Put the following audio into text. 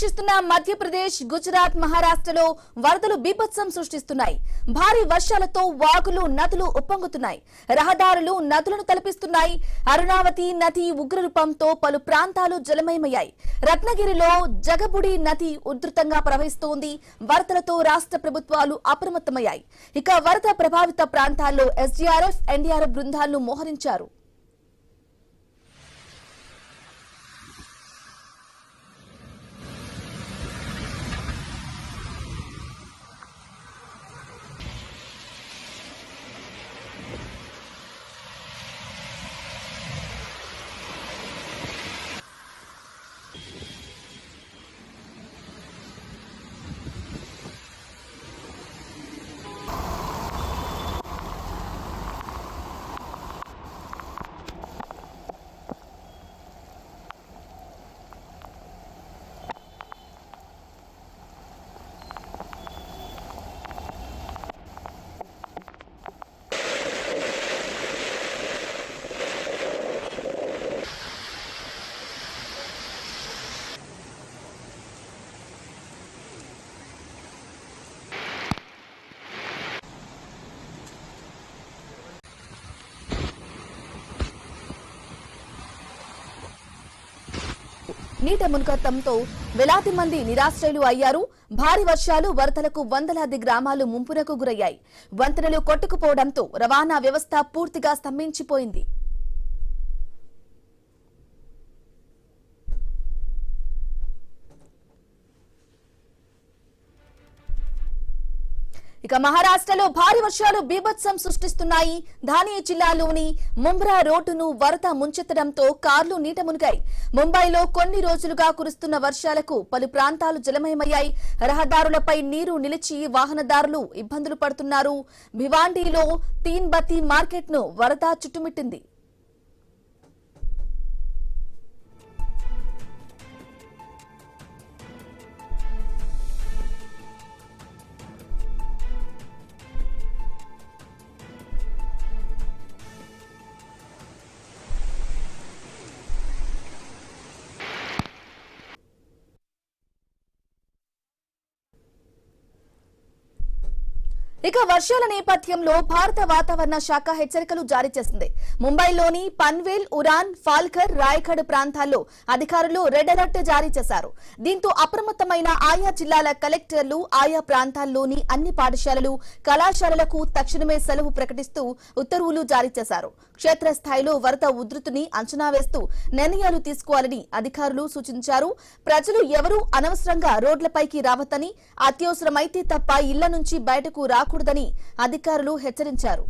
ఆకర్షిస్తున్న మధ్యప్రదేశ్, గుజరాత్, మహారాష్ట్రలో వరదలు బీభత్సం సృష్టిస్తున్నాయి. భారీ వర్షాలతో వాగులు, నదులు ఉప్పొంగుతున్నాయి. రహదారులు నదులను తలపిస్తున్నాయి. అరుణావతి నది ఉగ్రరూపంతో పలు ప్రాంతాలు జలమయమయ్యాయి. రత్నగిరిలో జగబుడి నది ఉధృతంగా ప్రవహిస్తోంది. వరదలతో రాష్ట్ర ప్రభుత్వాలు అప్రమత్తమయ్యాయి. ఇక వరద ప్రభావిత ప్రాంతాల్లో ఎస్డీఆర్ఎఫ్, ఎన్డీఆర్ఎఫ్ బృందాలను మోహరించారు. నీట మునకటంతో వేలాది మంది నిరాశ్రయులు అయ్యారు. భారీ వర్షాలు, వరదలకు వందలాది గ్రామాలు ముంపునకు గురయ్యాయి. వంతెనలు కొట్టుకుపోవడంతో రవాణా వ్యవస్థ పూర్తిగా స్తంభించిపోయింది. ఇక మహారాష్ట్రలో భారీ వర్షాలు బీభత్సం సృష్టిస్తున్నాయి. ధానే జిల్లాలోని ముంబ్రా రోడ్డును వరద ముంచెత్తడంతో కార్లు నీట మునిగాయి. ముంబైలో కొన్ని రోజులుగా కురుస్తున్న వర్షాలకు పలు ప్రాంతాలు జలమయమయ్యాయి. రహదారులపై నీరు నిలిచి వాహనదారులు ఇబ్బందులు పడుతున్నారు. భివాండీలో తీన్ బతి మార్కెట్ ను వరద చుట్టుముట్టింది. ఇక వర్షాల నేపథ్యంలో భారత వాతావరణ శాఖ హెచ్చరికలు జారీ చేసింది. ముంబైలోని పన్వేల్, ఉరాన్, ఫాల్కర్, రాయగఢ్ ప్రాంతాల్లో అధికారులు రెడ్ అలర్ట్ జారీ చేశారు. దీంతో అప్రమత్తమైన ఆయా జిల్లాల కలెక్టర్లు ఆయా ప్రాంతాల్లోని అన్ని పాఠశాలలు, కళాశాలలకు తక్షణమే సెలవు ప్రకటిస్తూ ఉత్తర్వులు జారీ చేశారు. క్షేత్రస్థాయిలో వరద ఉధృతిని అంచనా వేస్తూ నిర్ణయాలు తీసుకోవాలని అధికారులు సూచించారు. ప్రజలు ఎవరూ అనవసరంగా రోడ్లపైకి రావద్దని, అత్యవసరమైతే తప్ప ఇళ్ల నుంచి బయటకు రాకూడదని అధికారులు హెచ్చరించారు.